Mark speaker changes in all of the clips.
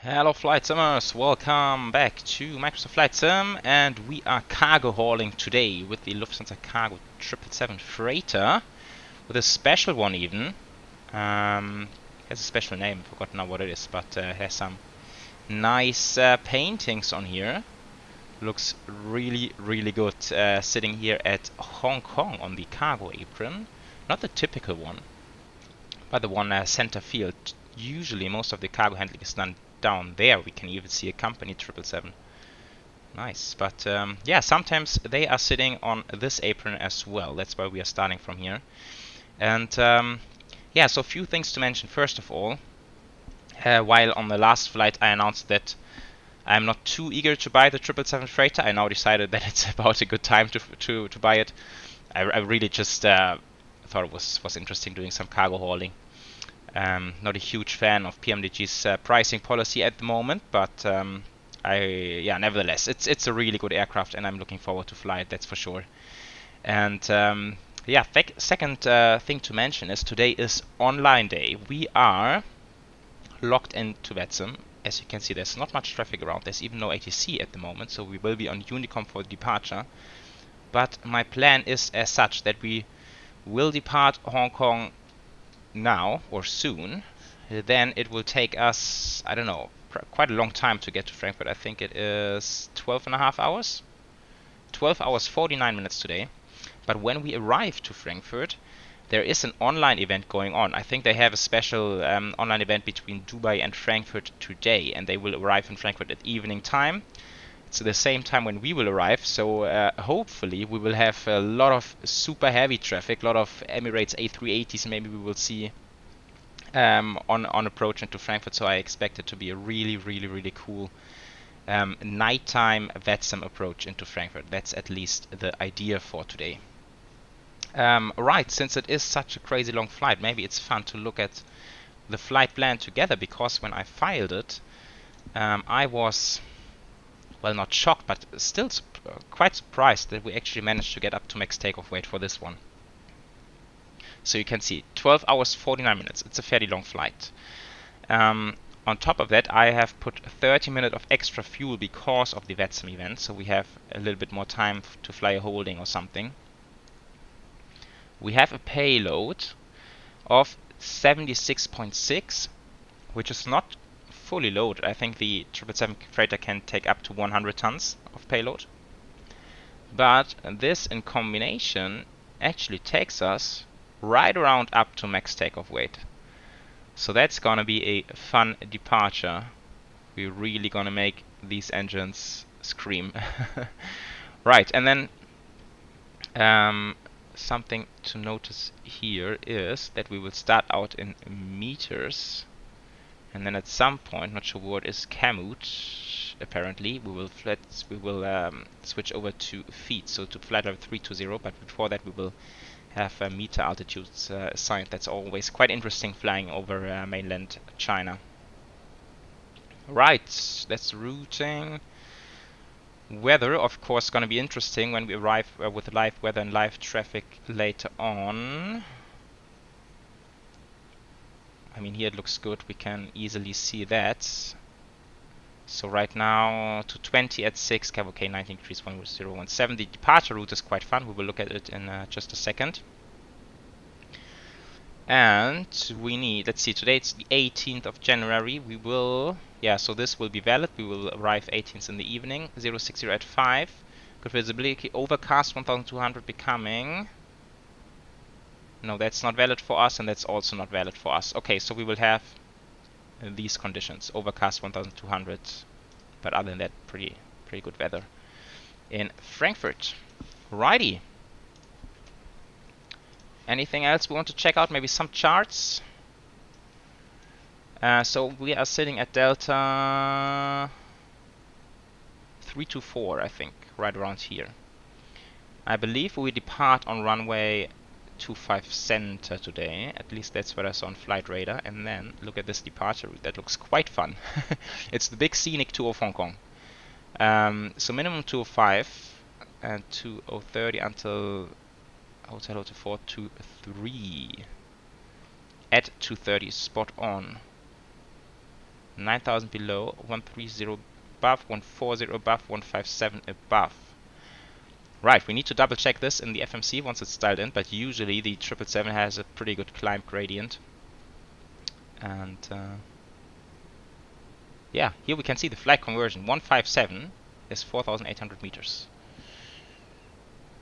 Speaker 1: Hello Flight Simmers, welcome back to Microsoft Flight Sim, and we are cargo hauling today with the Lufthansa Cargo 777 freighter, with a special one even. Has a special name, I forgot now what it is, but it has some nice paintings on here. Looks really good, sitting here at Hong Kong on the cargo apron. Not the typical one, but the one center field. Usually most of the cargo handling is done down there. We can even see a company 777. Nice, but yeah, sometimes they are sitting on this apron as well. That's why we are starting from here. And yeah, so a few things to mention. First of all, while on the last flight I announced that I'm not too eager to buy the 777 freighter, I now decided that it's about a good time to buy it. I really just thought it was interesting doing some cargo hauling. Not a huge fan of PMDG's pricing policy at the moment, but yeah, nevertheless, it's a really good aircraft, and I'm looking forward to fly it. That's for sure. And yeah, second thing to mention is today is online day. We are locked into VATSIM. As you can see, there's not much traffic around. There's even no ATC at the moment, so we will be on Unicom for departure. But my plan is as such that we will depart Hong Kong now or soon. Then it will take us, I don't know, quite a long time to get to Frankfurt. I think it is 12.5 hours. 12 hours 49 minutes today. But when we arrive to Frankfurt, there is an online event going on. I think they have a special online event between Dubai and Frankfurt today, and they will arrive in Frankfurt at evening time. It's the same time when we will arrive, so hopefully we will have a lot of super heavy traffic, a lot of Emirates A380s maybe we will see on approach into Frankfurt, so I expect it to be a really cool nighttime VATSIM approach into Frankfurt. That's at least the idea for today. Right, since it is such a crazy long flight, maybe it's fun to look at the flight plan together, because when I filed it, I was, well, not shocked, but still quite surprised that we actually managed to get up to max takeoff weight for this one. So you can see 12 hours 49 minutes. It's a fairly long flight. On top of that, I have put 30 minutes of extra fuel because of the VATSIM event, so we have a little bit more time to fly a holding or something. We have a payload of 76.6, which is not fully loaded. I think the 777 freighter can take up to 100 tons of payload. But this in combination actually takes us right around up to max takeoff weight. So that's gonna be a fun departure. We're really gonna make these engines scream. Right, and then something to notice here is that we will start out in meters, and then at some point, not sure what is Kamut, apparently we will switch over to feet, so to flight level 320, but before that we will have meter altitudes assigned. That's always quite interesting flying over mainland China. Right, that's routing. Weather, of course, going to be interesting when we arrive with live weather and live traffic later on. I mean, here it looks good. We can easily see that. So right now, to 20 at 6, okay, 19 degrees, 1017. The departure route is quite fun. We will look at it in just a second. And we need, let's see, today it's the 18th of January. We will, yeah, so this will be valid. We will arrive 18th in the evening, 060 at 5. Good visibility, overcast 1200 becoming. No, that's not valid for us, and that's also not valid for us. Okay, so we will have these conditions, overcast 1200, but other than that, pretty good weather in Frankfurt. Righty. Anything else we want to check out? Maybe some charts. So we are sitting at Delta 324, I think, right around here. I believe we depart on runway 25 center today. At least that's what I saw on Flight Radar. And then look at this departure route. That looks quite fun. It's the big scenic tour of Hong Kong. So minimum 205 and 2030 until Hotel 423 at 230, spot on. 9,000 below, 130 above, 140 above, 157 above. Right, we need to double check this in the FMC once it's dialed in, but usually the 777 has a pretty good climb gradient. And yeah, here we can see the flight conversion. 157 is 4,800 meters.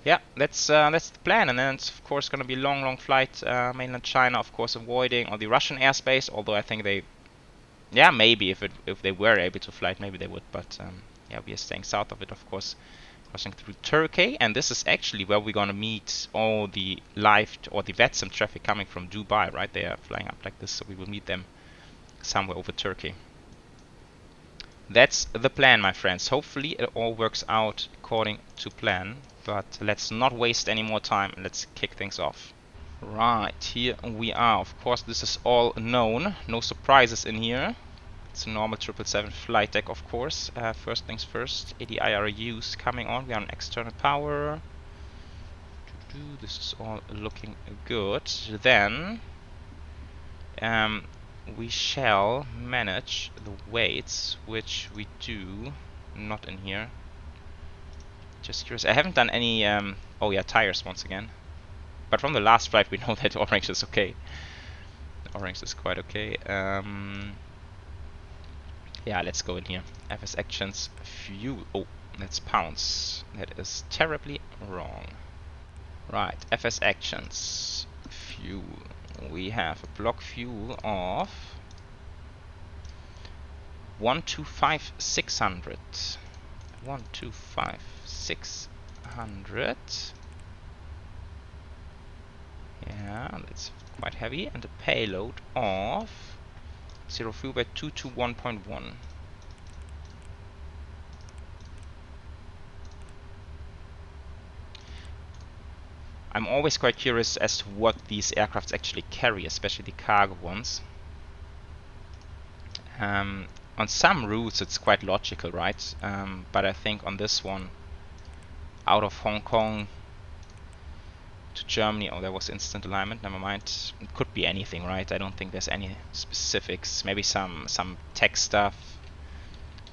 Speaker 1: Yeah, that's the plan, and then it's of course going to be long flight, mainland China, of course, avoiding all the Russian airspace. Although I think they, yeah, maybe if they were able to fly it, maybe they would. But yeah, we are staying south of it, of course, crossing through Turkey, and this is actually where we're going to meet all the live or the VATSIM traffic coming from Dubai. Right, they are flying up like this, so we will meet them somewhere over Turkey. That's the plan, my friends. Hopefully it all works out according to plan. But let's not waste any more time and let's kick things off. Right, here we are. Of course, this is all known. No surprises in here. It's a normal 777 flight deck, of course. First things first, ADIRUs coming on. We are on external power. This is all looking good. Then we shall manage the weights, which we do not in here. Just curious. I haven't done any. Oh yeah, tires once again. But from the last flight, we know that orange is okay. Orange is quite okay. Yeah, let's go in here. FS actions, fuel. Oh, that's pounds. That is terribly wrong. Right, FS actions, fuel. We have a block fuel of 125,600. 125,600. Yeah, that's quite heavy. And a payload of 0 fuel by 221.1. I'm always quite curious as to what these aircrafts actually carry, especially the cargo ones. On some routes it's quite logical, right? But I think on this one, out of Hong Kong to Germany, oh, there was instant alignment, never mind. It could be anything, right? I don't think there's any specifics. Maybe some tech stuff.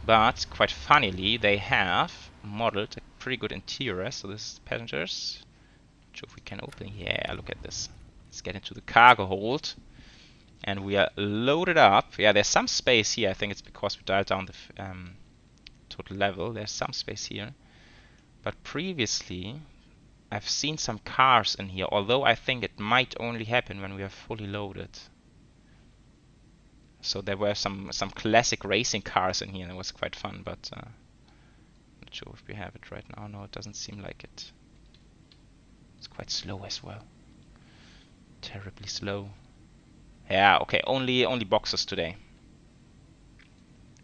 Speaker 1: But quite funnily, they have modeled a pretty good interior. So this is passengers. Not sure if we can open. Yeah, look at this. Let's get into the cargo hold. And we are loaded up. Yeah, there's some space here. I think it's because we dialed down the total level. There's some space here. But previously, I've seen some cars in here. Although I think it might only happen when we are fully loaded. So there were some classic racing cars in here. And it was quite fun. But not sure if we have it right now. No, it doesn't seem like it. It's quite slow as well. Terribly slow. Yeah, okay, only boxes today.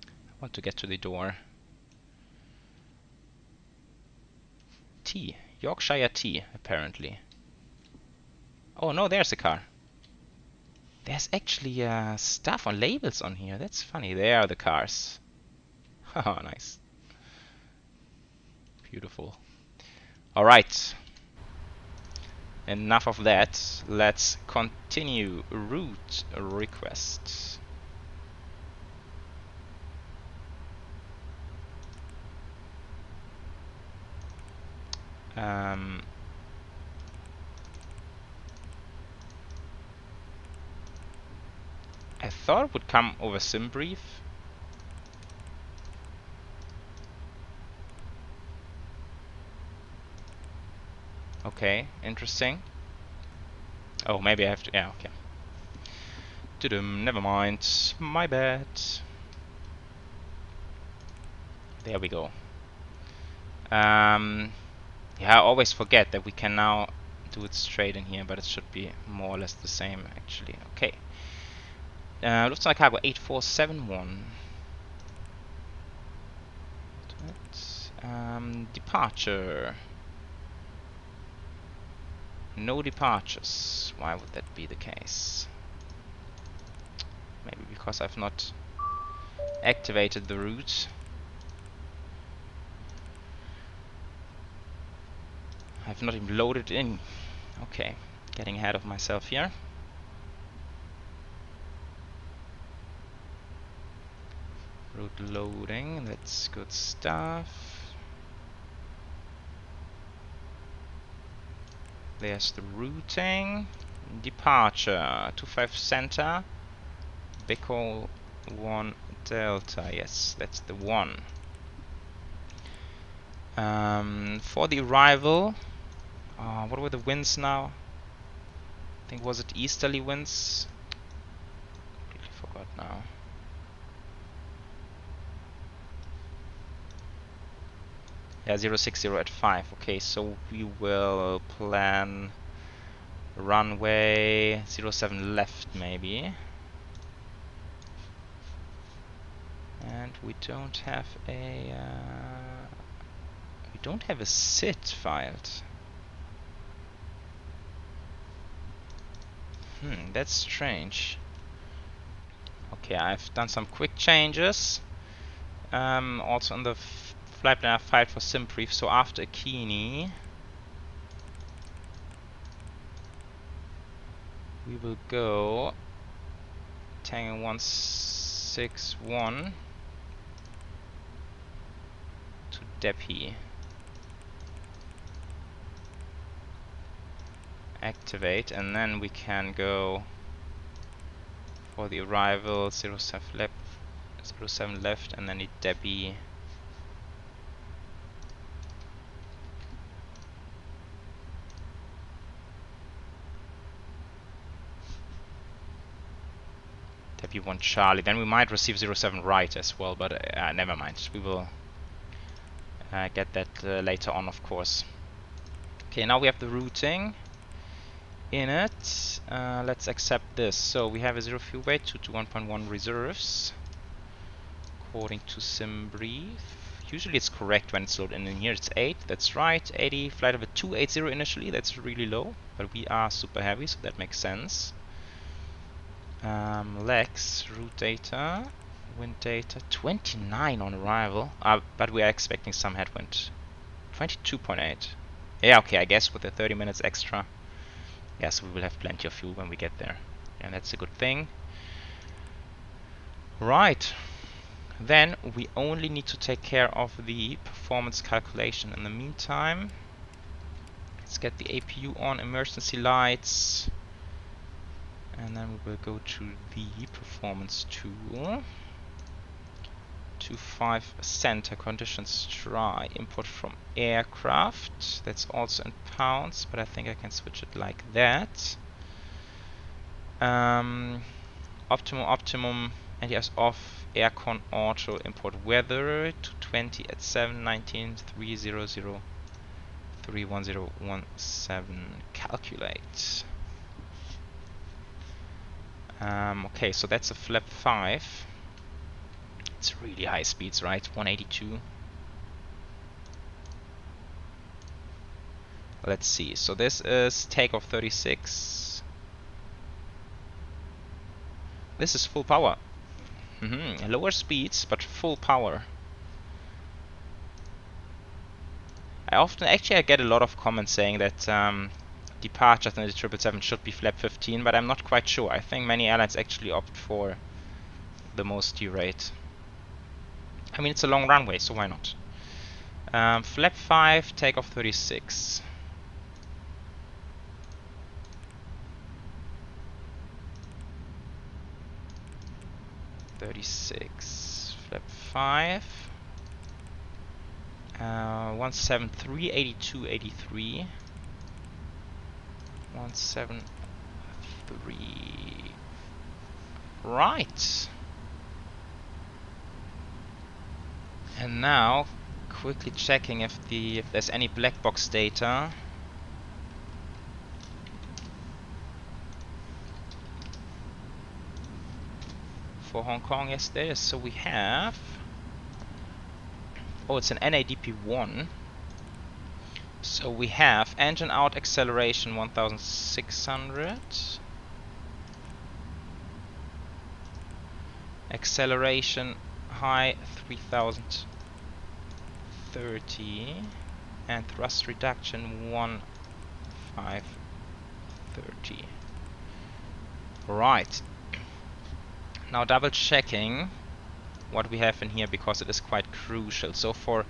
Speaker 1: I want to get to the door. T. Yorkshire T, apparently. Oh no, there's a car. There's actually stuff on labels on here. That's funny. There are the cars. Oh, nice. Beautiful. Alright. Enough of that. Let's continue. Route request. I thought it would come over SimBrief. Okay, interesting. Oh, maybe I have to. Yeah, okay. Never mind. My bad. There we go. Yeah, I always forget that we can now do it straight in here, but it should be more or less the same actually. Okay. Lufthansa Cargo 8471. Departure. No departures. Why would that be the case? Maybe because I've not activated the route. I've not even loaded in. Okay, getting ahead of myself here. Route loading, that's good stuff. There's the routing. Departure, 25 center, Bicol 1 Delta, yes, that's the one. For the arrival, what were the winds now? I think, was it easterly winds? Completely forgot now. Yeah, 060 at 5. Okay, so we will plan runway 07 left maybe. And we don't have a SID filed. That's strange. Okay, I've done some quick changes. Also on the flight plan I filed for SimBrief. So after Akini, we will go Tango 161 to Depi. Activate, and then we can go for the arrival 07 left, and then the Depi. Depi 1 Charlie. Then we might receive 07 right as well, but never mind. We will get that later on, of course. Okay, now we have the routing in it. Let's accept this. So we have a 0 fuel weight, 2 to 1.1 reserves, according to SimBrief. Usually it's correct when it's loaded in here. It's 8, that's right. 80, flight over 280 initially, that's really low, but we are super heavy, so that makes sense. Lex, route data, wind data, 29 on arrival, but we are expecting some headwind. 22.8. Yeah, okay, I guess with the 30 minutes extra. Yes, we will have plenty of fuel when we get there, and that's a good thing. Right, then we only need to take care of the performance calculation. In the meantime, let's get the APU on, emergency lights, and then we will go to the performance tool. 25 center conditions dry, import from aircraft. That's also in pounds, but I think I can switch it like that. Optimum NTS off, aircon auto, import weather to 20 at 719 300 31017. Calculate. Okay, so that's a flap 5. It's really high speeds, right? 182. Let's see. So this is takeoff 36. This is full power. Lower speeds, but full power. I get a lot of comments saying that departures in the 777 should be flap 15, but I'm not quite sure. I think many airlines actually opt for the most rate. I mean, it's a long runway, so why not? Flap 5, takeoff 36. Flap 5. 173, 82, 83. 173. Right. And now, quickly checking if there's any black box data. For Hong Kong, yes there is. So we have... Oh, it's an NADP1. So we have engine out acceleration 1600. Acceleration high 3030. And thrust reduction 1530. Right. Now double checking what we have in here because it is quite crucial. So for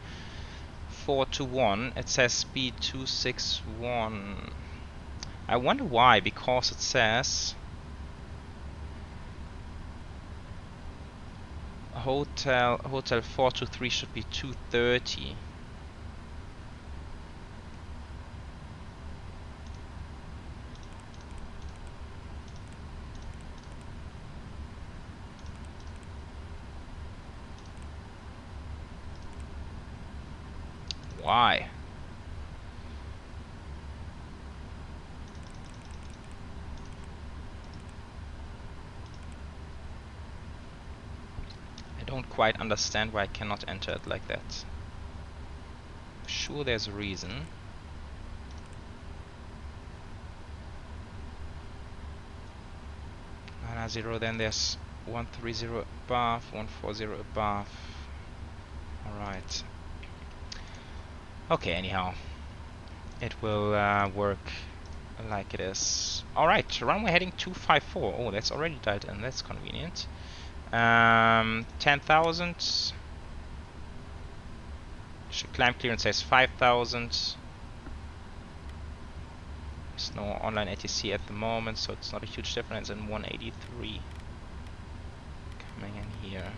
Speaker 1: 421 it says speed 261. I wonder why, because it says hotel 423 should be 230. Why? I don't quite understand why I cannot enter it like that. I'm sure there's a reason. 990, then there's 130 above, 140 above. Alright. Okay, anyhow. It will work like it is. Alright, runway heading 254. Oh, that's already dialed in. That's convenient. 10,000. Climb clearance says 5,000. There's no online ATC at the moment, so it's not a huge difference. In 183 coming in here.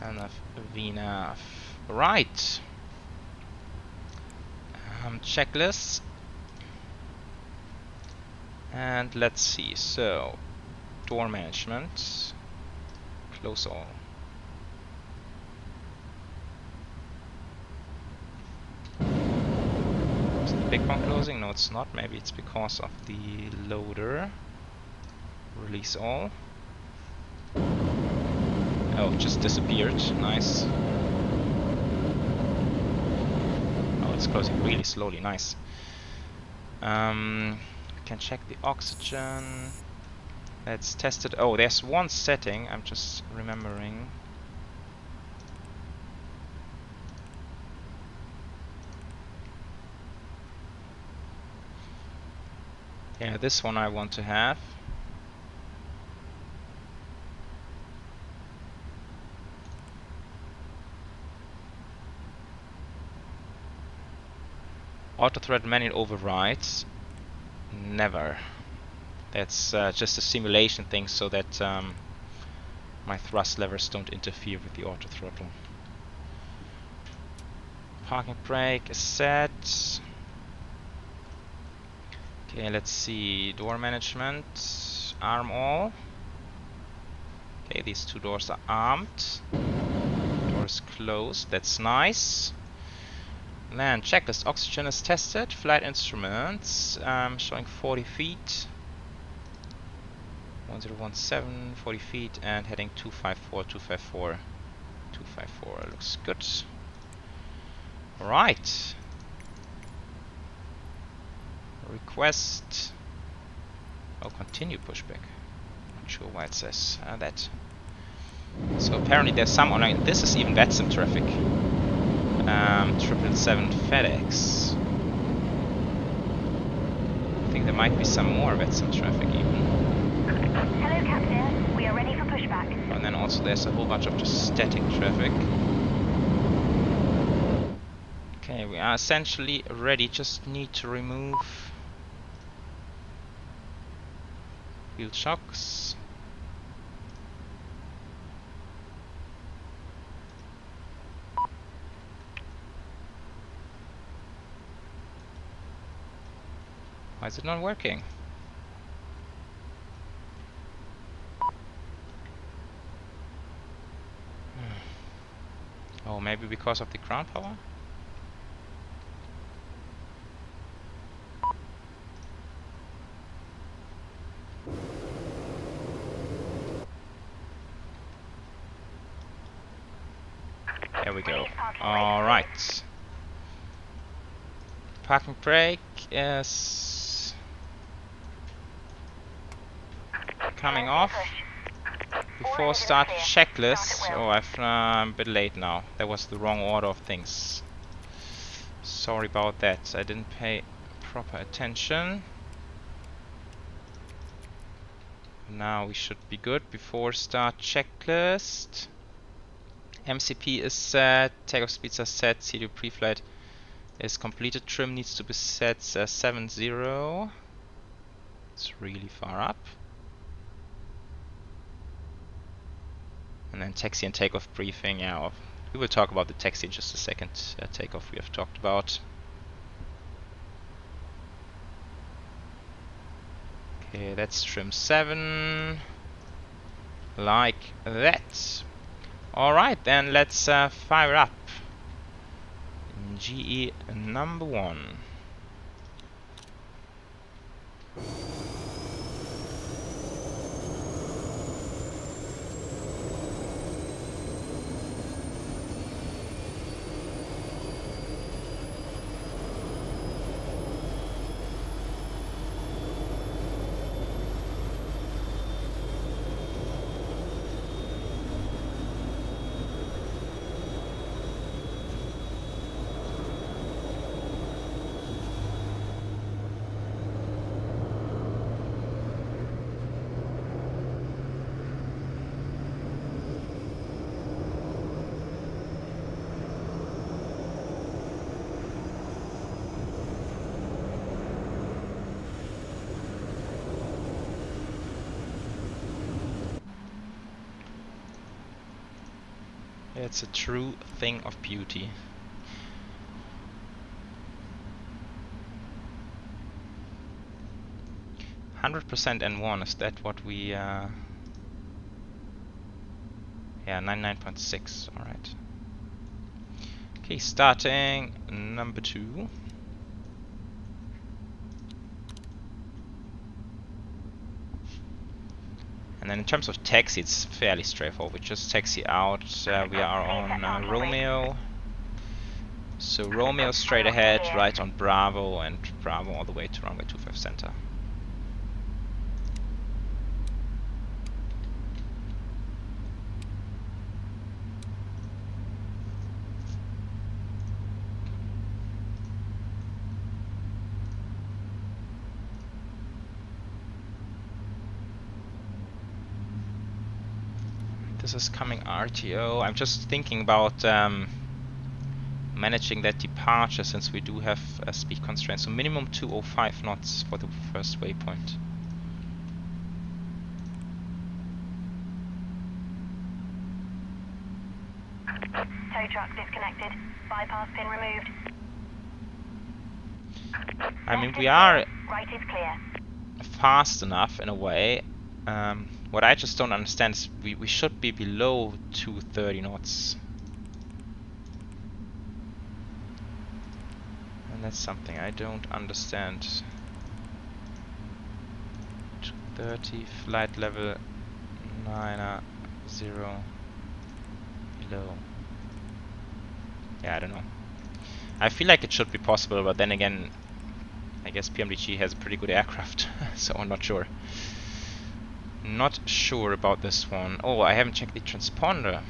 Speaker 1: Enough VNAV. Right. Checklists. And let's see. So, door management. Close all. Is it the big one closing? No, it's not. Maybe it's because of the loader. Release all. Oh, it just disappeared. Nice. Oh, it's closing really slowly. Nice. Can check the oxygen. Let's test it. Oh, there's one setting. I'm just remembering. Yeah, this one I want to have. Auto thread manual overrides. Never. That's just a simulation thing so that my thrust levers don't interfere with the auto throttle. Parking brake is set. Okay, let's see. Door management. Arm all. Okay, these two doors are armed. Door is closed. That's nice. Then checklist. Oxygen is tested. Flight instruments showing 40 feet. 1017, 40 feet, and heading 254, 254. 254 looks good. Alright. Request. Oh, continue pushback. Not sure why it says that. So apparently there's some online. This is even VATSIM traffic. 777 FedEx. I think there might be some more VATSIM traffic even.
Speaker 2: Hello, Captain. We are ready for pushback.
Speaker 1: And then also there's a whole bunch of just static traffic. Okay, we are essentially ready. Just need to remove wheel shocks. Why is it not working? Oh, maybe because of the ground power? There we go. Alright. Parking brake is coming off. Before start checklist. Oh, I'm a bit late now. That was the wrong order of things. Sorry about that. I didn't pay proper attention. Now we should be good before start checklist. MCP is set, takeoff speeds are set, CDU pre-flight is completed, trim needs to be set 70. It's really far up. And then taxi and takeoff briefing. Yeah, we will talk about the taxi in just a second. Takeoff we have talked about. Okay, that's trim 7. Like that. Alright, then let's fire up GE number 1. It's a true thing of beauty. N1, is that what we yeah, 99.6, alright. Okay, starting number 2. And then in terms of taxi, it's fairly straightforward. We just taxi out. We are on Romeo. So Romeo straight ahead, right on Bravo, and Bravo all the way to runway 25 center. This is coming RTO. I'm just thinking about managing that departure, since we do have a speed constraint. So minimum 205 knots for the first waypoint.
Speaker 2: Tow truck disconnected. Bypass pin removed.
Speaker 1: I mean, we are
Speaker 2: Right is clear.
Speaker 1: fast enough in a way. What I just don't understand is we should be below 230 knots. And that's something I don't understand. 230, flight level 90, below. Yeah, I don't know. I feel like it should be possible, but then again, I guess PMDG has a pretty good aircraft, so I'm not sure. Not sure about this one. Oh, I haven't checked the transponder.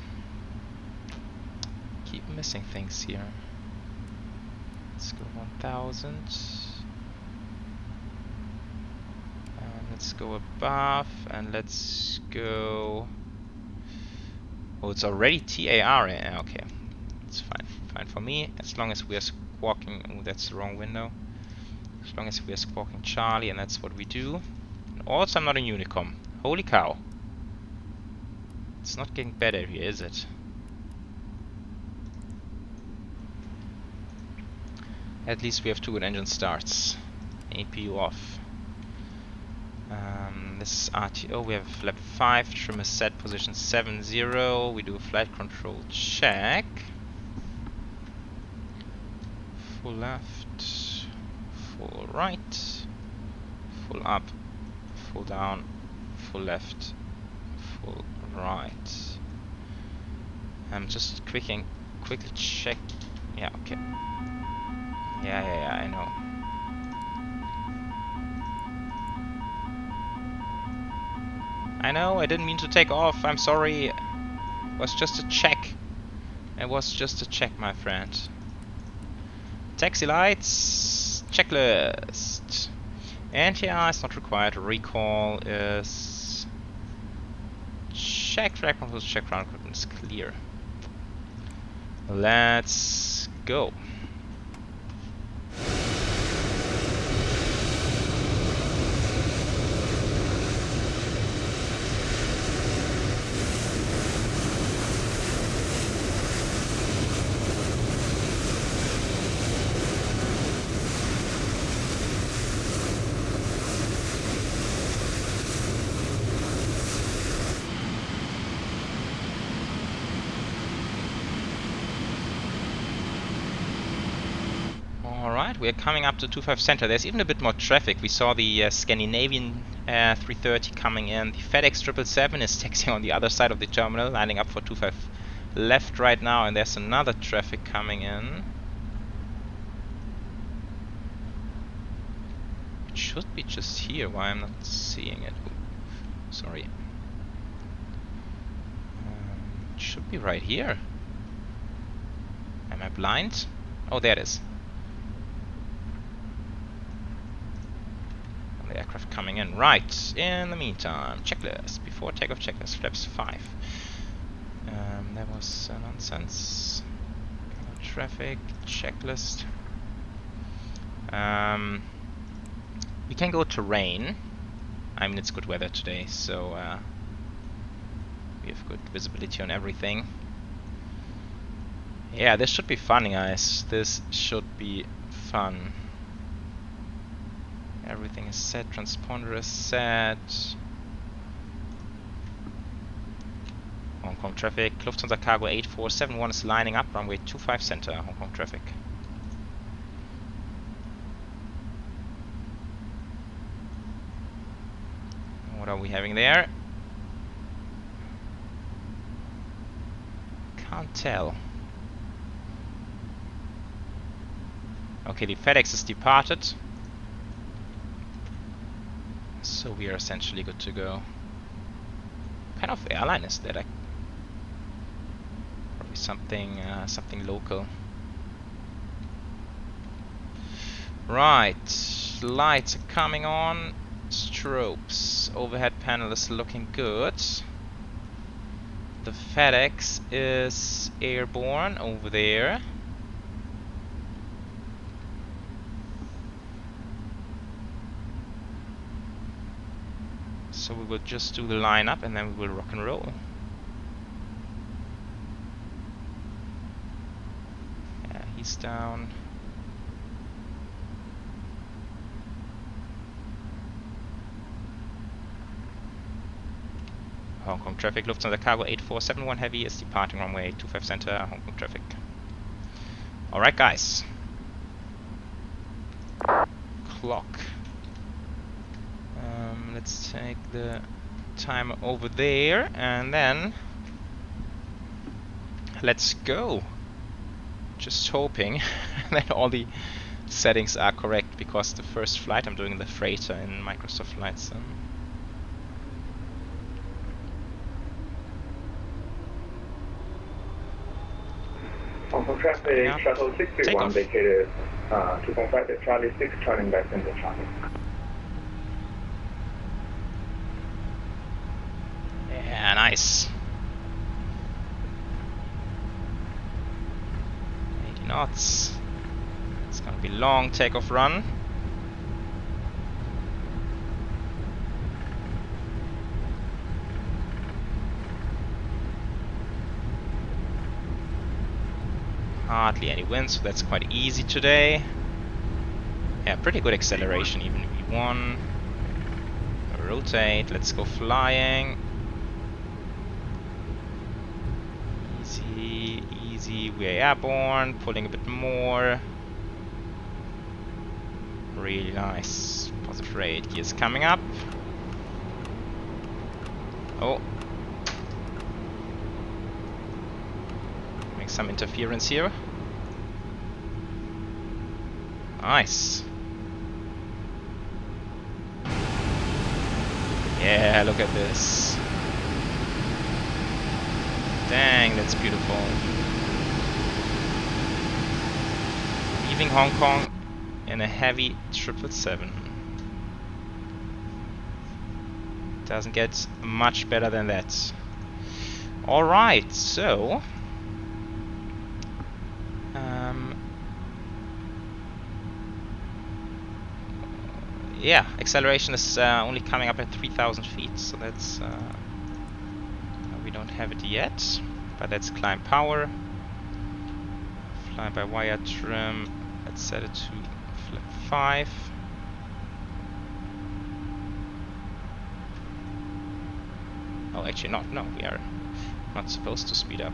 Speaker 1: Keep missing things here. Let's go 1000. And let's go above, and let's go... Oh, it's already TAR. Okay, it's fine. Fine for me, as long as we are squawking... Oh, that's the wrong window. As long as we are squawking Charlie, and that's what we do. And also, I'm not in Unicom. Holy cow. It's not getting better here, is it? At least we have 2 good engine starts. APU off. This is RTO. We have lap 5. Trim is set. Position 70. We do a flight control check. Full left. Full right. Full up. Full down. Full left, full right. I'm just quickly check. Yeah, okay. Yeah, I know. I know, I didn't mean to take off. I'm sorry. It was just a check. It was just a check, my friend. Taxi lights, checklist. And yeah, it's not required. Recall is check. Track controls check. Ground equipment is clear. Let's go. Alright, we're coming up to 25 Center. There's even a bit more traffic. We saw the Scandinavian 330 coming in. The FedEx 777 is taxiing on the other side of the terminal, lining up for 25 left right now, and there's another traffic coming in. It should be just here. Why I'm not seeing it? Ooh, sorry. It should be right here. Am I blind? Oh, there it is. The aircraft coming in. Right, in the meantime, checklist. Before takeoff checklist, flaps 5. That was nonsense. Traffic, checklist. We can go terrain. I mean, it's good weather today, so we have good visibility on everything. Yeah, this should be fun, guys. This should be fun. Everything is set, transponder is set. Hong Kong traffic, Lufthansa Cargo 8471 is lining up, runway 25 center, Hong Kong traffic. What are we having there? Can't tell. Okay, the FedEx is departed. So we are essentially good to go. What kind of airline is that? Probably something local. Right, lights are coming on. Strobes. Overhead panel is looking good. The FedEx is airborne over there. So we will just do the lineup and then we will rock and roll. Yeah, he's down. Hong Kong traffic, Lufthansa Cargo 8471 Heavy is departing runway 25 center, Hong Kong traffic. Alright guys. Clock. Let's take the timer over there and then let's go. Just hoping that all the settings are correct, because the first flight I'm doing the freighter in Microsoft Flight Sim.
Speaker 3: Hong Kong traffic, shuttle 631 vacated 2.5 at Charlie 6, turning back into Charlie.
Speaker 1: Yeah, nice. 80 knots. It's gonna be long takeoff run. Hardly any wind, so that's quite easy today. Yeah, pretty good acceleration, even V1. Rotate, let's go flying. Easy, easy, we're airborne, pulling a bit more. Really nice. Positive rate, gears coming up. Oh. Make some interference here. Nice. Yeah, look at this. Dang, that's beautiful. Leaving Hong Kong in a heavy 777. Doesn't get much better than that. Alright, so yeah, acceleration is only coming up at 3,000 feet, so that's we don't have it yet, but let's climb power, fly by wire trim, let's set it to flap 5. Oh, actually not, no, we are not supposed to speed up.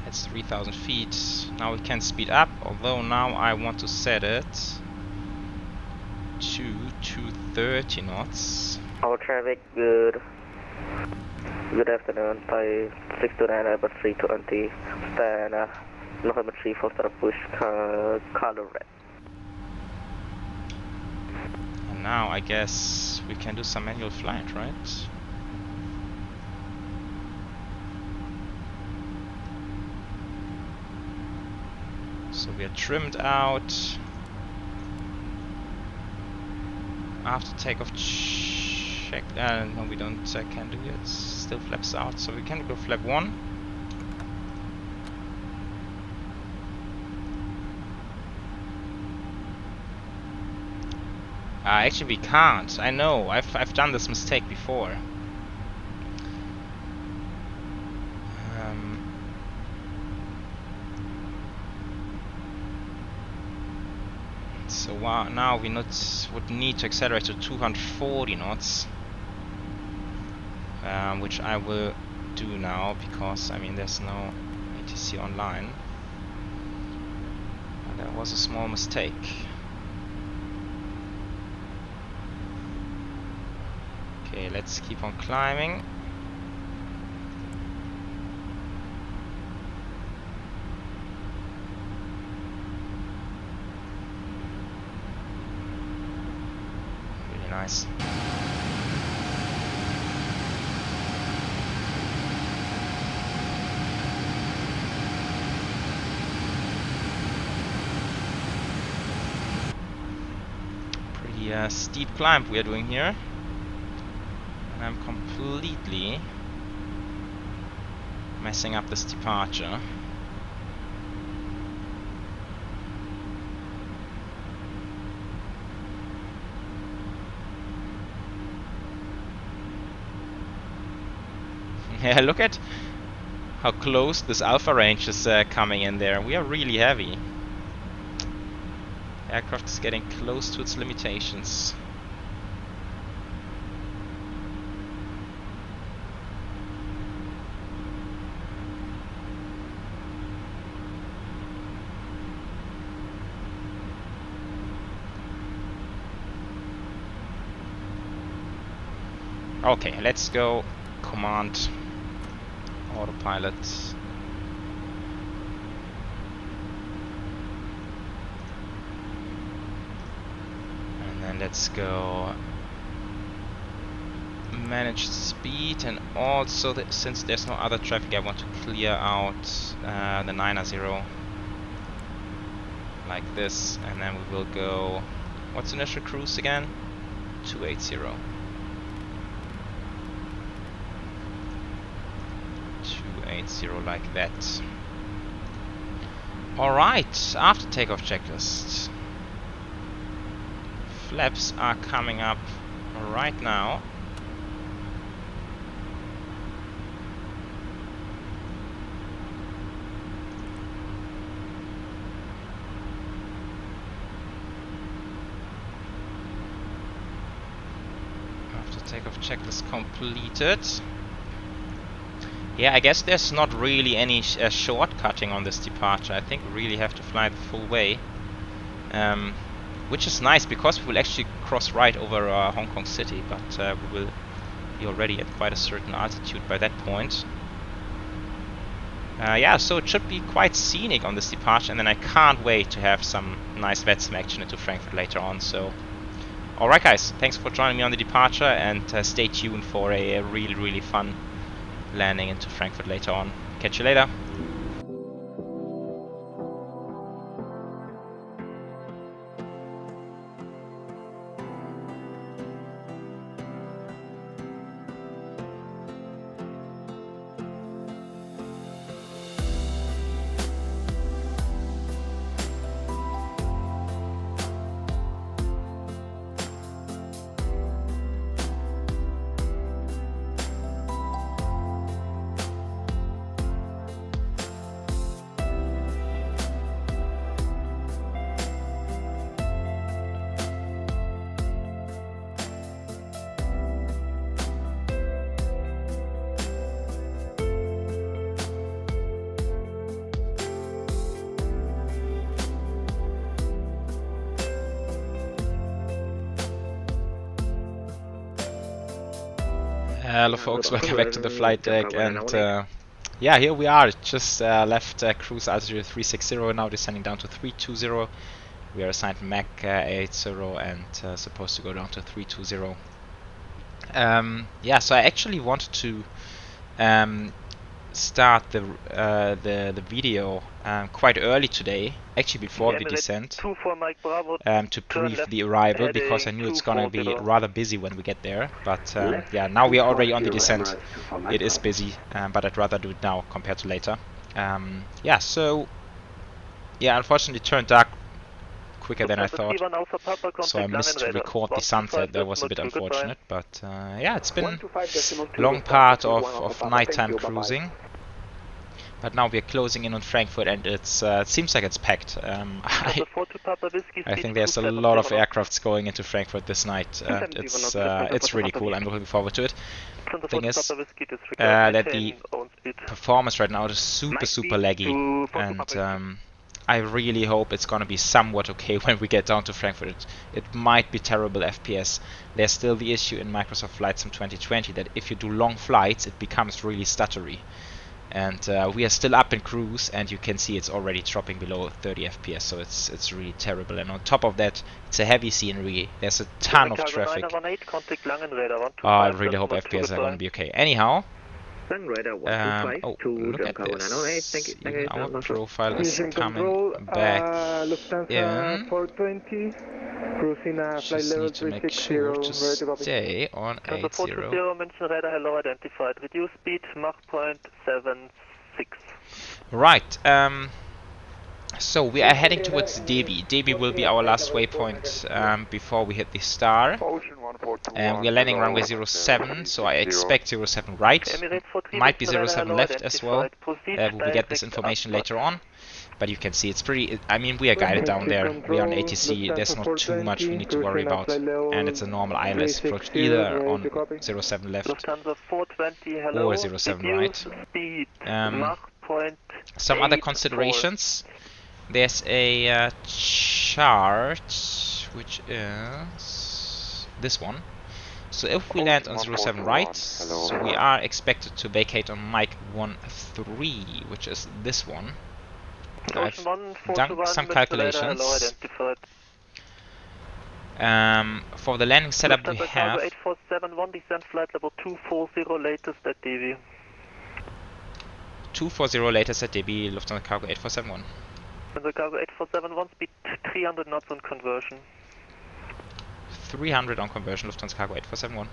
Speaker 1: It's 3,000 feet. Now we can speed up, although now I want to set it to 230 knots.
Speaker 4: Our traffic, good afternoon. Thai 629 Airbus 320. Stand November 3 for start push, color red.
Speaker 1: And now I guess we can do some manual flight, right? So we are trimmed out. After takeoff check. No, we don't can do it. It still flaps out, so we can go flap 1. Actually, we can't. I know. I've done this mistake before. So now we would need to accelerate to 240 knots, which I will do now because I mean there's no ATC online. And that was a small mistake. Okay, let's keep on climbing. Nice. Pretty steep climb we are doing here, and I'm completely messing up this departure. Yeah, look at how close this alpha range is coming in there. We are really heavy. Aircraft is getting close to its limitations. Okay, let's go command autopilot. And then let's go manage speed, and also since there's no other traffic I want to clear out the 900 like this, and then we will go, what's initial cruise again? 280. 280 like that. Alright, after takeoff checklist. Flaps are coming up right now. After takeoff checklist completed. Yeah, I guess there's not really any shortcutting on this departure. I think we really have to fly the full way. Which is nice because we will actually cross right over Hong Kong City, but we will be already at quite a certain altitude by that point. Yeah, so it should be quite scenic on this departure, and then I can't wait to have some nice VATSIM action into Frankfurt later on. So, alright guys, thanks for joining me on the departure, and stay tuned for a really fun landing into Frankfurt later on. Catch you later. Hello folks, welcome back to the flight deck, and yeah, here we are. Just left cruise altitude 360, now descending down to 320. We are assigned Mach 80 and supposed to go down to 320. Yeah, so I actually wanted to start the video quite early today, actually before the descent, to brief the arrival, because I knew it's gonna be rather busy when we get there. But yeah, now we are already on the descent. It is busy, but I'd rather do it now compared to later. Yeah, so yeah, unfortunately it turned dark quicker than I thought, so I missed to record the sunset. That was a bit unfortunate, but yeah, it's been a long part of nighttime cruising. But now we're closing in on Frankfurt, and it seems like it's packed. I think there's a lot of aircrafts going into Frankfurt this night, and it's really cool. I'm looking forward to it. The thing is that the performance right now is super laggy, and I really hope it's gonna be somewhat okay when we get down to Frankfurt. It might be terrible FPS. There's still the issue in Microsoft Flight Sim 2020 that if you do long flights, it becomes really stuttery. And we are still up in cruise, and you can see it's already dropping below 30 FPS, so it's really terrible. And on top of that, it's a heavy scenery. There's a ton of traffic. I really hope FPS are going to be okay. Anyhow, oh, look at this. Even our profile is coming back in. Just need to make sure to stay on 80. Right, so we are heading towards Debi. Debi will be our last waypoint before we hit the star. And we are landing runway 07, so I expect 07 right. Might be 07 left as well. We will get this information later on. But you can see it's pretty, I mean, we are guided down there. We are on ATC, there's not too much we need to worry about. And it's a normal ILS approach, either on 07 left or 07 right. Some other considerations. There's a chart, which is this one. So if we land on 07 right, so we are expected to vacate on Mach 13, which is this one. I've done some calculations. For the landing setup we have
Speaker 4: 8471, descent flight level 240, latest at Debi.
Speaker 1: 240 latest at Debi, Lufthansa Cargo 8471.
Speaker 4: Lufthansa Cargo 8471, speed 300 knots on conversion.
Speaker 1: 300 on conversion, Lufthansa Cargo 8471.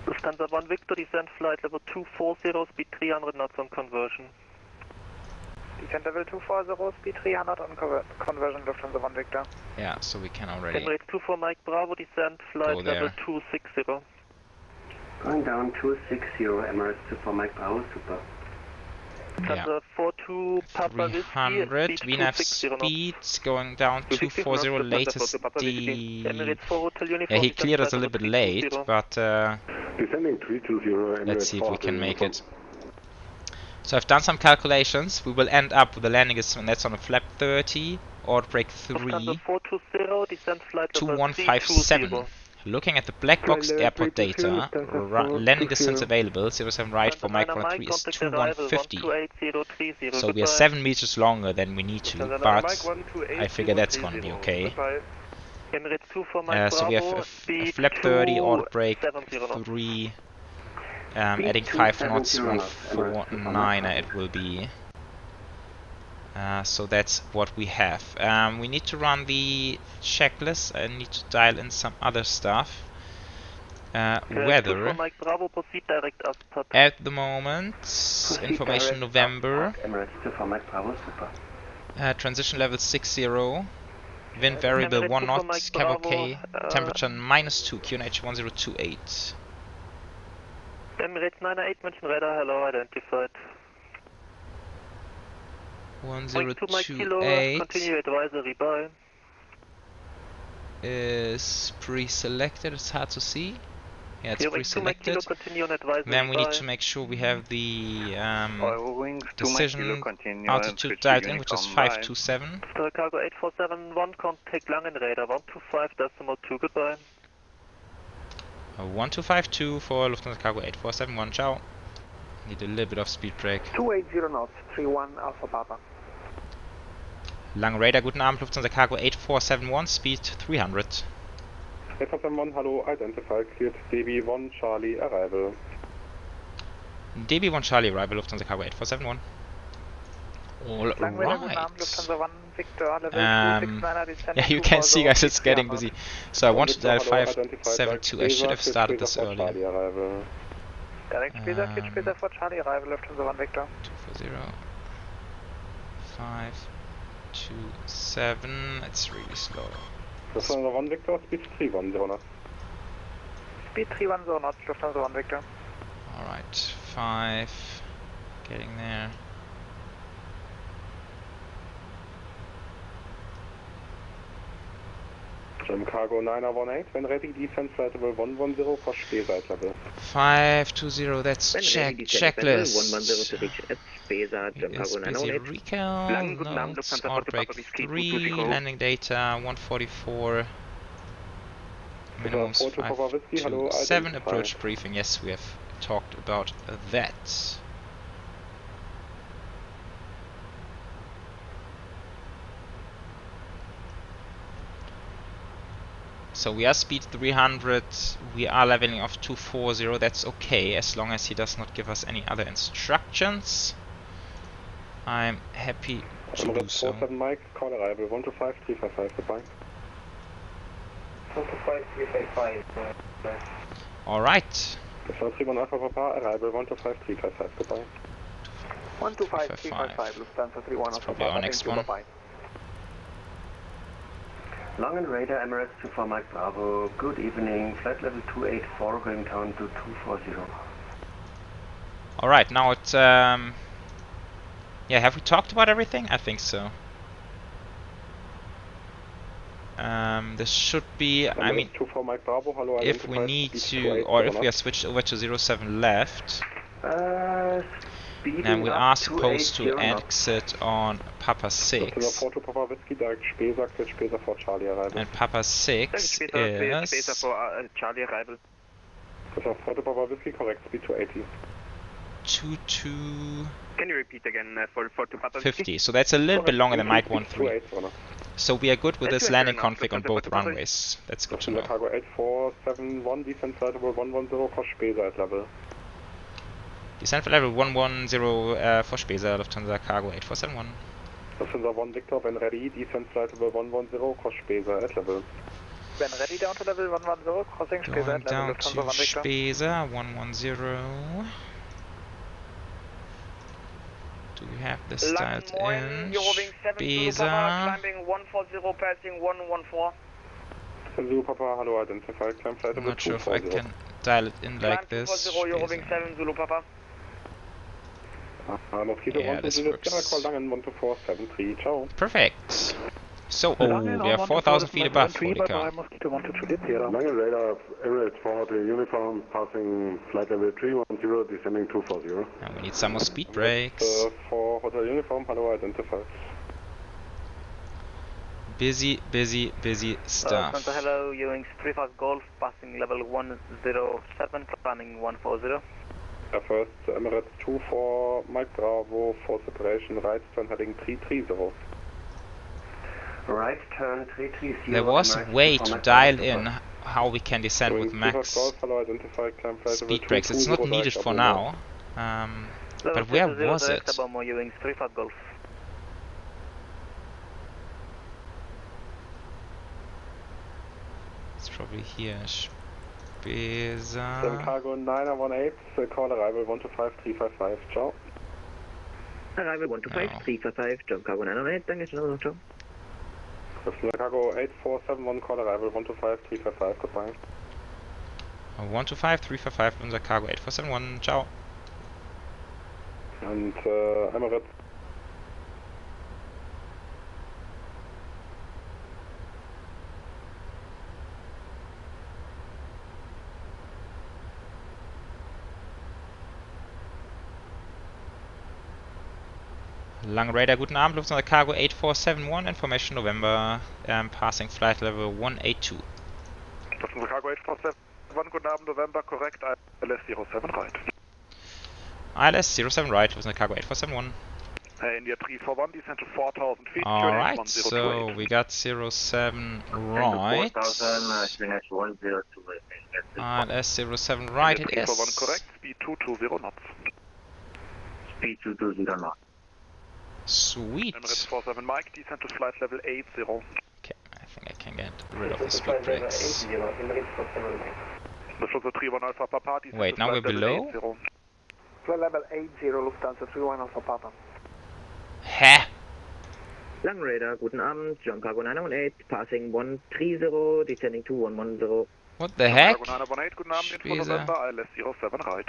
Speaker 4: Lufthansa 1 Victor, descent flight level 240, speed 300 knots on conversion.
Speaker 5: Descent level 240, speed 300 on conversion, Lufthansa 1 Victor.
Speaker 1: Yeah, so we can already
Speaker 4: Emirates 24 Mike Bravo, descent flight level 260.
Speaker 6: Going down 260, Emirates 24 Mike Bravo, super.
Speaker 1: Yeah.
Speaker 4: 42 Papa
Speaker 1: 300, VNAV speed going down 240, latest D. Yeah, he cleared us a little bit late, but let's see if we can make it. So I've done some calculations. We will end up with the landing is that's on a flap 30, or break 3, 2157. Looking at the black box airport data, landing distance available 07 right for Mach 13 is 2150. So we are 7 meters longer than we need to, but I figure that's gonna be okay. So we have a flap 30, auto brake 3, adding 5 knots before 9er it will be. So that's what we have. We need to run the checklist. I need to dial in some other stuff. Weather. At the moment, information November. Transition level 60. Wind variable 1 knot, cap OK. Temperature -2, QNH 1028.
Speaker 4: Emirates 908, München radar, hello, identified.
Speaker 1: 1028
Speaker 4: continue advisory, bye.
Speaker 1: Is pre-selected, it's hard to see. Yeah, it's pre-selected. Then we need to make sure we have the decision altitude dialed in, which is 527.
Speaker 4: Cargo 8471, contact Langen radar 125.2, goodbye.
Speaker 1: 1252 for Lufthansa Cargo 8471, ciao. Need a little bit of speed brake.
Speaker 5: 280 knots, 31 Alpha Papa.
Speaker 1: Langen radar, guten Abend, Lufthansa Cargo 8471, speed 300.
Speaker 3: 8471, hello, identified, cleared, DB1 Charlie, arrival.
Speaker 1: DB1 Charlie, arrival, Lufthansa Cargo 8471. All right. Yeah, you can see, guys, it's getting busy. So I wanted to dial 572. I should have started this earlier.
Speaker 5: Direct Spacer, Kit Spacer for Charlie, arrival, Lufthansa 1 Victor.
Speaker 1: 240. 527. It's really slow.
Speaker 3: Lufthansa 1 Victor, speed 310 knots.
Speaker 5: Speed 310 knots, Lufthansa 1 Victor.
Speaker 1: Alright, 5. Getting there.
Speaker 3: Jim Cargo 918, when ready, descent flight level 110 for Speyside level.
Speaker 1: 520, that's checklist.
Speaker 4: 110 to reach at Speyside, Jim Cargo 918.
Speaker 1: Recall, notes, outbreak 3, landing data 144. Minimum 527, approach briefing, yes, we have talked about that. So we are speed 300, we are leveling off 240, that's okay, as long as he does not give us any other instructions. I'm happy to do so.
Speaker 3: 47 Mike, call arrival 125 355, goodbye. 125 355.
Speaker 1: Alright.
Speaker 3: 31 Alpha Papa, arrival 125 355, goodbye.
Speaker 5: 125 355, Lufthansa 31 Alpha
Speaker 1: Papa, our next one.
Speaker 5: Bye-bye.
Speaker 6: Langen radar, Emirates 24 Mike Bravo, good evening, flight level 284 going down to 240.
Speaker 1: Alright, now it's, yeah, have we talked about everything? I think so. This should be, I mean, if we need to, or if we are switched over to 07 left, then we are supposed to exit on Papa 6. And Papa 6 is 22.
Speaker 4: Can you repeat again for Papa
Speaker 1: 50. So that's a little bit longer than Mike 13. So we are good with this landing config on both runways. That's good to know.
Speaker 3: Cargo 8471, descent flight level 110 for Speyside level.
Speaker 1: Descent flight level 110 for Speyside, Lufthansa Cargo 8471.
Speaker 3: Lufthansa 1 Victor, when ready, descent flight level 110 cross Speyside level.
Speaker 5: When ready, down to level 110, crossing Speyside level, Lufthansa 1 Victor.
Speaker 1: Speyside 110. Do we have this dialed in? Speyside.
Speaker 5: Climbing 140, passing 114.
Speaker 3: Zulu Papa, hello, identify, climb flight
Speaker 1: I'm
Speaker 3: level 240.
Speaker 1: not sure if I can dial it in like this.
Speaker 5: Speyside 7, Zulu Papa.
Speaker 1: Yeah, this works.
Speaker 3: Langen 12473, ciao.
Speaker 1: Perfect. So, oh, we are 4,000 feet above Folica.
Speaker 3: Langen radar, Emirates 4 uniform, passing flight level 310, descending 240.
Speaker 1: And we need some more speed brakes.
Speaker 3: For hotel uniform, hello, identified.
Speaker 1: Busy, busy, busy stuff.
Speaker 4: Hello, Ewing's 35 Golf, passing level 107, climbing 140.
Speaker 3: First, Emirates 2 for Mike Bravo, for separation, right turn heading 330.
Speaker 6: Right turn 330.
Speaker 1: There was a way to dial in how we can descend with max speed brakes. It's not needed for now. But where was it? It's probably here. Spesa.
Speaker 3: Cargo 918, call arrival 125355, ciao.
Speaker 4: Arrival 125355, jump cargo 918, thank you, ciao.
Speaker 3: Cargo 8471, call arrival 125355, goodbye.
Speaker 1: 125355, unser Cargo 8471, ciao.
Speaker 3: And Emirates.
Speaker 1: Lang Radar, guten Abend, Lufthansa Cargo 8471, information November, passing flight level 182.
Speaker 5: Lufthansa Cargo 8471, guten Abend, November, correct, ILS 07 right.
Speaker 1: ILS 07 right, Lufthansa Cargo 8471.
Speaker 5: India 341, descent to 4,000 feet.
Speaker 1: Alright, so we got 07 right. ILS 07 right it is.
Speaker 5: 341 correct, speed 220 knots.
Speaker 4: Speed 220 knots.
Speaker 1: Sweet.
Speaker 5: Emirates 47 Mike, descent to flight level 80.
Speaker 1: Okay, I think I can get rid of the speed brakes.
Speaker 5: Lufthansa 31 Alpha Papa, descent
Speaker 1: Wait,
Speaker 5: to
Speaker 1: now we're
Speaker 5: flight
Speaker 1: below?
Speaker 5: level 80. Flight level 80, Lufthansa 31 Alpha Papa.
Speaker 1: Hä?
Speaker 4: Lang Radar, guten Abend, jump cargo 918, passing 130, descending to 110.
Speaker 1: What the heck?
Speaker 5: Cargo 918, guten Abend, info November, ILS 07 right.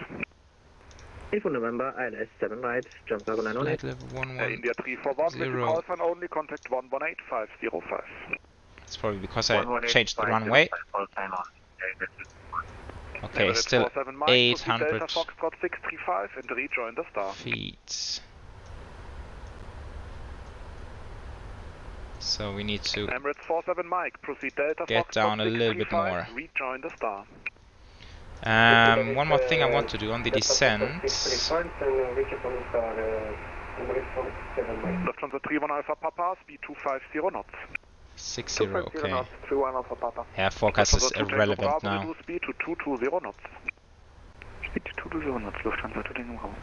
Speaker 4: Info November, ILS 7 right, jump cargo 918.
Speaker 1: Flight level 110.
Speaker 5: India 341, with call sign only, contact 118505.
Speaker 1: It's probably because I changed the runway. Okay, still 800
Speaker 5: Delta Foxtrot 635 and rejoin the star.
Speaker 1: feet. So we need to
Speaker 5: Emirates 47 Mike, proceed Delta
Speaker 1: get
Speaker 5: Foxtrot
Speaker 1: down a little bit
Speaker 5: 635,
Speaker 1: more.
Speaker 5: rejoin the star.
Speaker 1: One more thing I want to do on the descent.
Speaker 5: Lufthansa 31 Alpha Papa, speed 250 knots.
Speaker 1: 60, okay.
Speaker 5: knots, 31 Alpha Papa.
Speaker 1: Yeah, forecast is irrelevant now.
Speaker 5: Reduce speed to 220 knots. Speed to 220 knots, Lufthansa to Tango Bravo.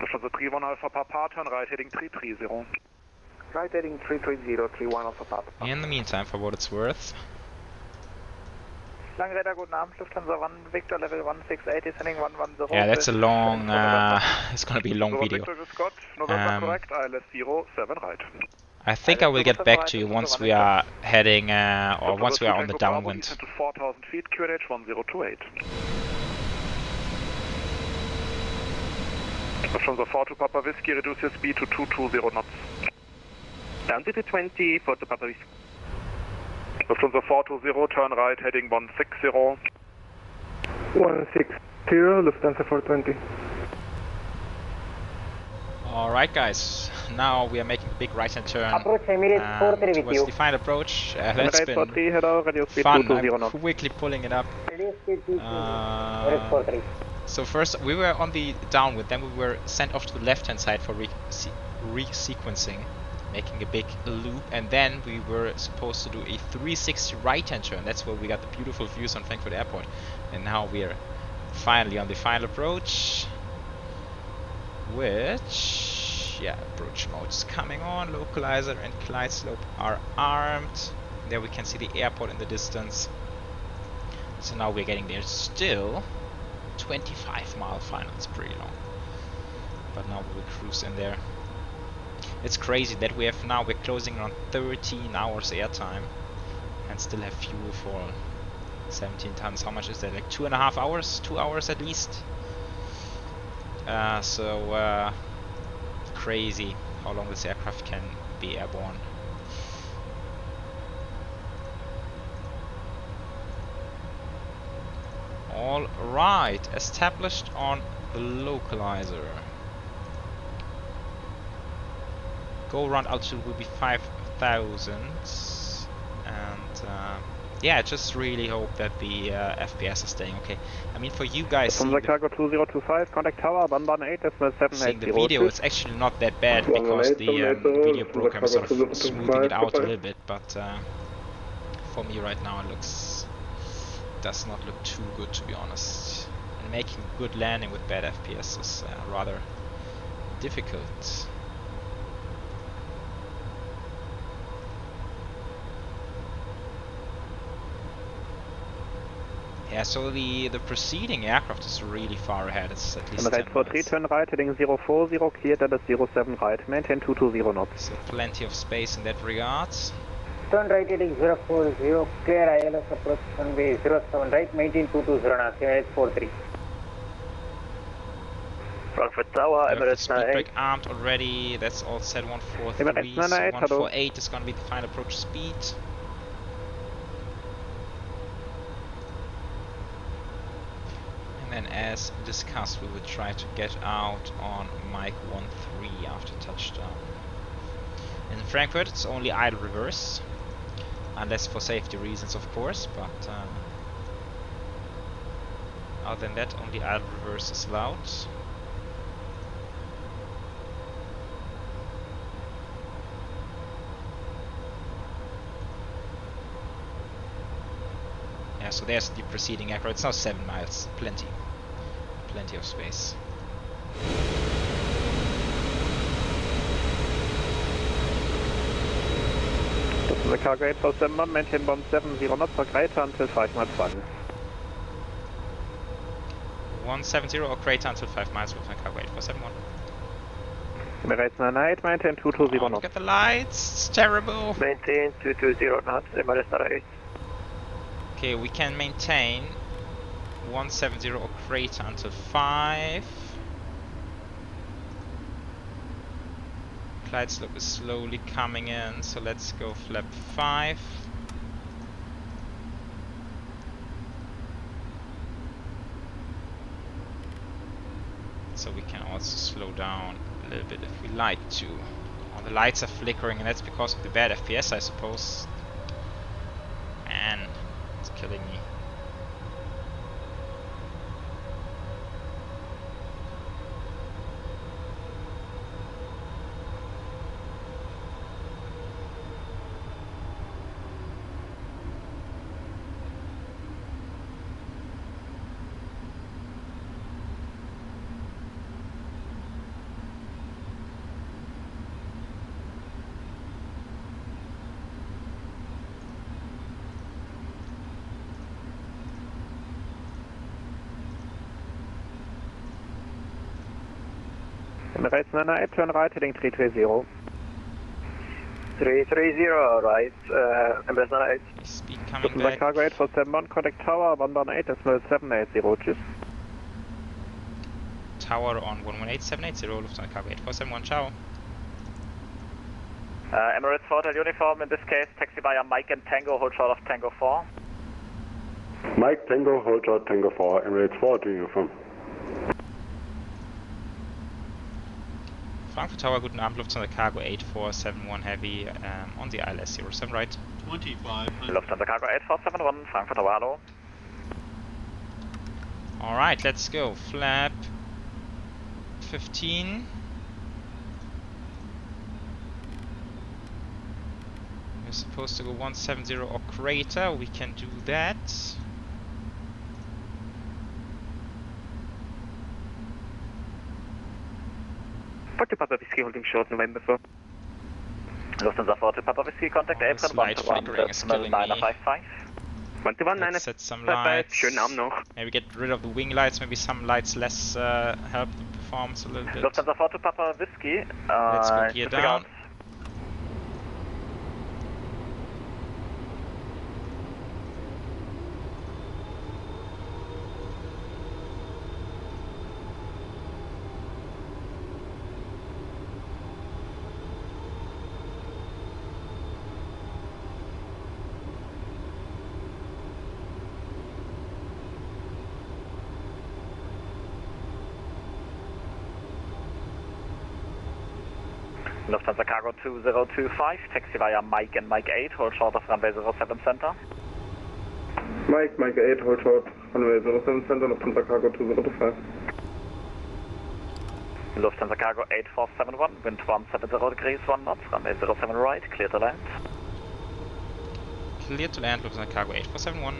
Speaker 5: Lufthansa 31 Alpha Papa, turn right heading 330. Right heading 330, 31 Alpha Papa.
Speaker 1: In the meantime, for what it's worth.
Speaker 5: Lang Radar, guten Abend, Lufthansa 1, Victor level 168, descending 110.
Speaker 1: Yeah, that's a long, it's gonna be a long video.
Speaker 5: November correct, ILS 07 right.
Speaker 1: I think I will get back to you once we are heading, or once we are on the downwind.
Speaker 5: To 4,000 feet, QNH 1028. Lufthansa 4 to Papa Whiskey, reduce your speed to 220 knots.
Speaker 4: Down to 220, 4 to Papa Whiskey.
Speaker 5: Lufthansa 420, turn right, heading 160.
Speaker 3: 160, Lufthansa 420.
Speaker 1: Alright guys, now we are making a big right-hand turn
Speaker 2: Approach Emirates 43 with
Speaker 1: towards
Speaker 2: you.
Speaker 1: the final approach. That's been fun, I'm quickly pulling it up.
Speaker 2: Emirates 43.
Speaker 1: So first we were on the downwind, then we were sent off to the left-hand side for re-sequencing, making a big loop, and then we were supposed to do a 360 right-hand turn. That's where we got the beautiful views on Frankfurt Airport. And now we are finally on the final approach, which, yeah, approach mode is coming on. Localizer and glide slope are armed. There we can see the airport in the distance. So now we're getting there. Still 25-mile final, it's pretty long, but now we'll cruise in there. It's crazy that we're closing around 13 hours airtime and still have fuel for 17 tons. How much is that? Like 2.5 hours? 2 hours at least? Crazy how long this aircraft can be airborne. All right, established on the localizer. Go around altitude will be 5,000, and yeah, I just really hope that the FPS is staying okay. I mean, for you guys seeing
Speaker 5: Cargo 2025, contact tower 118,
Speaker 1: seeing the video, it's actually not that bad because the video program is sort of smoothing it out a little bit, but for me right now it looks does not look too good, to be honest. And making a good landing with bad FPS is rather difficult. Yeah, so the preceding aircraft is really far ahead. It's at least 10 miles.
Speaker 5: turn right, heading 040, cleared at 07 right, maintain 220 knots.
Speaker 1: So plenty of space in that regard.
Speaker 7: Turn right, heading 040, clear ILS approach runway 07 right, maintain 220 knots, Emirates 43.
Speaker 4: Frankfurt Tower, Emirates
Speaker 1: Speed
Speaker 4: 98.
Speaker 1: brake armed already. That's all set. 143. So 148 is going to be the final approach speed. And as discussed, we will try to get out on Mike 13 after touchdown. In Frankfurt, it's only idle reverse, unless for safety reasons, of course. But other than that, only idle reverse is allowed. Yeah, so there's the preceding aircraft. It's now 7 miles. Plenty of space.
Speaker 5: The cargo 847, maintain 170 knots, crater until 5 miles 1.
Speaker 1: 170 or crater until 5 miles with my cargo 8471.
Speaker 5: Emirates 98, maintain 220 knots.
Speaker 1: Look at the lights, it's terrible.
Speaker 4: Maintain 220 knots, Emirates 98.
Speaker 1: Okay, we can maintain 170 or crater until 5. Clyde slope is slowly coming in, so let's go flap 5. So we can also slow down a little bit if we like to. Oh, the lights are flickering, and that's because of the bad FPS, I suppose. Man, it's killing me.
Speaker 5: Emirates 98, turn right, heading 330.
Speaker 4: 330, right, Emirates 98.
Speaker 1: Speed coming
Speaker 5: The
Speaker 1: back.
Speaker 5: cargo 847, contact tower 118.780, cheers.
Speaker 1: Tower on 118780, Lufthansa cargo 8471, ciao.
Speaker 8: Emirates Hotel uniform, in this case, taxi via Mike and Tango, hold short of Tango 4.
Speaker 9: Mike Tango, hold short Tango 4, Emirates 4 uniform.
Speaker 1: Frankfurt Tower, guten Abend, Lufthansa Cargo 8471 Heavy on the ILS 07 right.
Speaker 10: 25.
Speaker 8: Lufthansa Cargo 8471, Frankfurt Tower, hello.
Speaker 1: Alright, let's go. Flap 15. We're supposed to go 170 or crater, we can do that.
Speaker 5: Forty Papa Whiskey holding short November 4.
Speaker 8: Lufthansa 40 Papa Whiskey, contact April 121.955.
Speaker 5: 21,
Speaker 1: Let's set some lights.
Speaker 5: Schönen Abend noch.
Speaker 1: Maybe get rid of the wing lights, maybe some lights less help the performance a little bit.
Speaker 8: Lufthansa 40 Papa Whiskey,
Speaker 1: Let's go gear down.
Speaker 8: Lufthansa Cargo 2025, taxi via Mike and Mike 8, hold short of runway 07 center.
Speaker 3: Mike 8, hold short, runway 07 center, Lufthansa Cargo 2025.
Speaker 8: Lufthansa Cargo 8471, wind 170 degrees, 1 knots, runway 07 right, clear to land.
Speaker 1: Clear to land, Lufthansa Cargo 8471.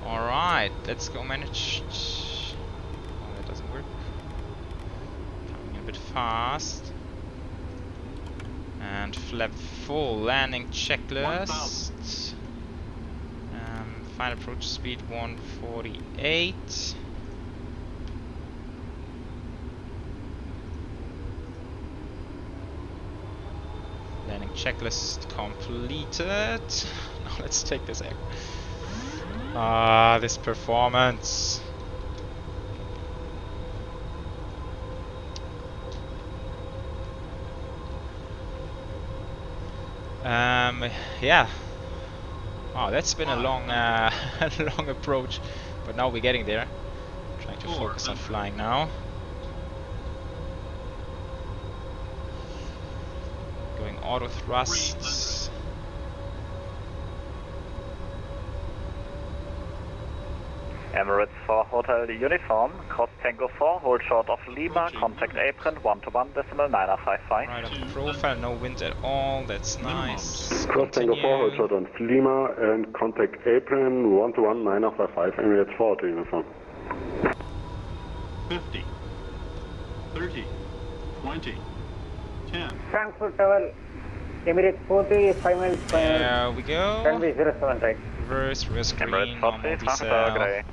Speaker 1: Alright, let's go manage. Oh, that doesn't work. Coming a bit fast. And flap full landing checklist. Final approach speed 148. Landing checklist completed. Now let's take this air. Ah, this performance. Yeah. Oh, that's been a long, long approach, but now we're getting there. Trying to focus on flying now. Going auto thrusts.
Speaker 8: Emirates 4 Hotel Uniform, cross Tango 4, hold short of Lima, contact apron 121.955.
Speaker 1: Right on the profile, no wind at all, that's nice.
Speaker 9: Cross Tango 4, hold short on Lima and contact apron 121.955, Emirates 4 to uniform.
Speaker 10: 50, 30, 20, 10.
Speaker 7: Frankfurt Tower, Emirates 40, 5 miles.
Speaker 1: There we go.
Speaker 7: Runway 07 right.
Speaker 1: Reverse green,
Speaker 8: Emirates
Speaker 1: normal
Speaker 8: 40,
Speaker 1: decel.
Speaker 8: Frankfurt grey.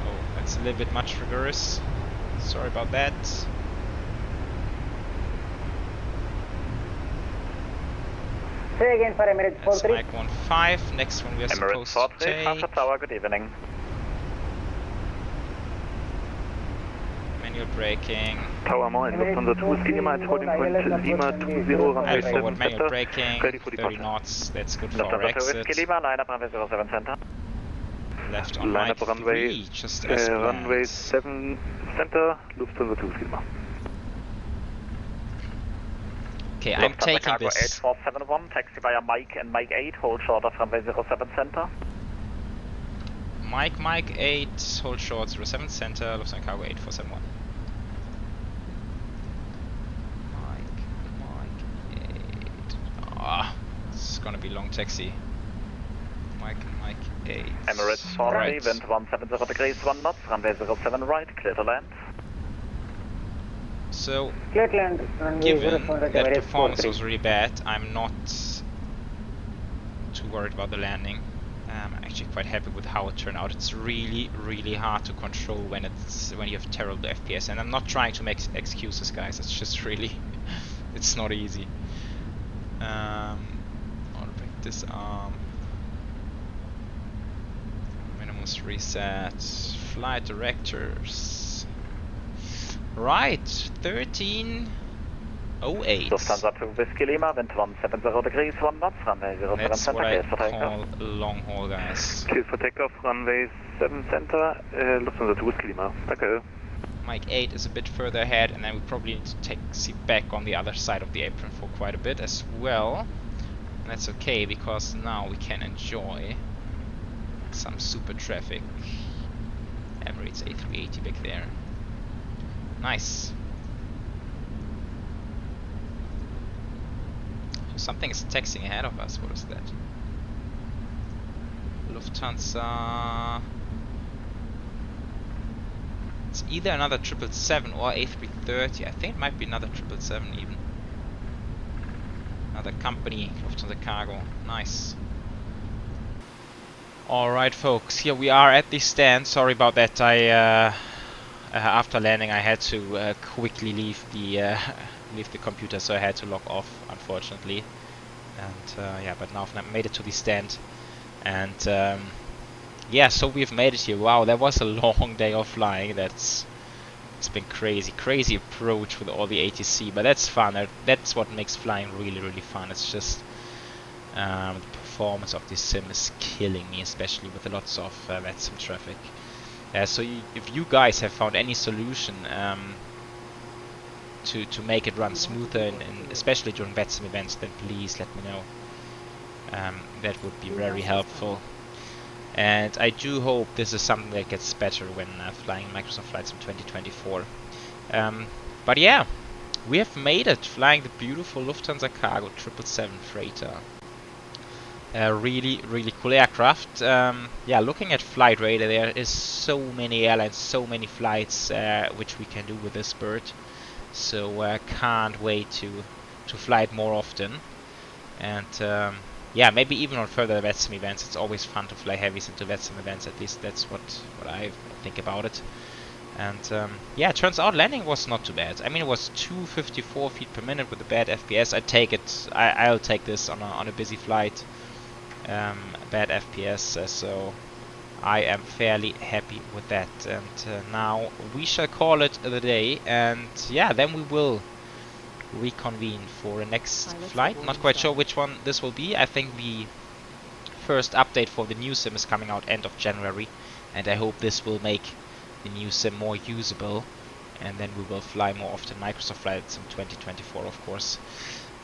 Speaker 1: Oh, that's a little bit much reverse. Sorry about that.
Speaker 7: Say again for Emirates
Speaker 1: That's
Speaker 7: 43.
Speaker 1: Mike 15. Next one we are
Speaker 8: Emirates
Speaker 1: supposed
Speaker 8: 43,
Speaker 1: to take.
Speaker 8: Frankfurt Tower, good evening.
Speaker 1: Manual braking.
Speaker 5: Tower 9, Lufthansa 2 Whiskey Lima, holding point Lima 20, runway 7
Speaker 1: Forward manual
Speaker 5: center,
Speaker 1: braking.
Speaker 5: ready for
Speaker 1: 30
Speaker 5: departure.
Speaker 1: knots. That's good for our
Speaker 8: Lufthansa 2
Speaker 1: exit.
Speaker 8: Whiskey Lima, line up runway 07 center.
Speaker 1: Left on
Speaker 5: Line
Speaker 1: Mike
Speaker 5: up runway,
Speaker 1: 3, just as
Speaker 5: runway
Speaker 1: planned.
Speaker 5: 7 center, Lufthansa 2 Whiskey Lima.
Speaker 1: Okay, I'm
Speaker 8: Lufthansa
Speaker 1: taking
Speaker 8: Cargo
Speaker 1: this.
Speaker 8: 8471, taxi via Mike and Mike 8, hold short of runway 07 center.
Speaker 1: Mike 8, hold short 07 center, Lufthansa Cargo 8471. Mike 8. Ah, this is gonna be long taxi. Mike 8.
Speaker 8: Emirates 40,
Speaker 1: Right.
Speaker 8: wind 170 degrees, 1 knots, runway 07 right, clear to land.
Speaker 1: So,
Speaker 7: Clear to land, runway
Speaker 1: given
Speaker 7: 07 right,
Speaker 1: that
Speaker 7: Emirates
Speaker 1: performance
Speaker 7: 43.
Speaker 1: was really bad, I'm not too worried about the landing. I'm actually quite happy with how it turned out. It's really, really hard to control when you have terrible FPS, and I'm not trying to make excuses, guys. It's just really, it's not easy. I'll break this arm. Minimus reset. Flight directors. Right, 1308.
Speaker 8: Lufthansa 2 Whiskey Lima, wind 170 degrees, 1 knots, runway 07
Speaker 1: That's
Speaker 8: center,
Speaker 1: what I
Speaker 8: clear for takeoff.
Speaker 1: call long haul, guys.
Speaker 5: Clear for takeoff, runway 7 center, Lufthansa 2 Whiskey Lima. Danke.
Speaker 1: Mike 8 is a bit further ahead, and then we probably need to taxi back on the other side of the apron for quite a bit as well. And that's okay, because now we can enjoy some super traffic. Emirates A380 back there. Nice. So something is taxiing ahead of us. What is that? Lufthansa. It's either another 777 or A330. I think it might be another 777 even. Another company, Lufthansa Cargo. Nice. Alright folks, here we are at the stand. Sorry about that. After landing I had to quickly leave the computer, so I had to log off, unfortunately. And yeah, but now I've made it to the stand. And yeah, so we've made it here. Wow, that was a long day of flying. It's been crazy approach with all the ATC, but that's fun. That's what makes flying really fun. It's just the performance of this sim is killing me, especially with lots of VATSIM traffic. So if you guys have found any solution to make it run smoother, and especially during VATSIM events, then please let me know. That would be very helpful. And I do hope this is something that gets better when flying Microsoft Flight Sim 2024. But yeah, we have made it, flying the beautiful Lufthansa Cargo 777 freighter. Really cool aircraft. Yeah, looking at flight radar, there is so many airlines, so many flights which we can do with this bird. So can't wait to fly it more often. And yeah, maybe even on further VATSIM events. It's always fun to fly heavies into VATSIM events. At least that's what I think about it. And yeah, it turns out landing was not too bad. I mean, it was 254 feet per minute with a bad FPS. I take it. I'll take this on a busy flight. Bad FPS, so I am fairly happy with that. And now we shall call it the day. And yeah, then we will reconvene for the next flight. Not quite sure which one this will be. I think the first update for the new sim is coming out end of January, and I hope this will make the new sim more usable, and then we will fly more often Microsoft Flight Sim 2024, of course.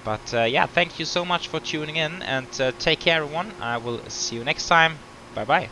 Speaker 1: But yeah, thank you so much for tuning in, and take care everyone. I will see you next time. Bye bye.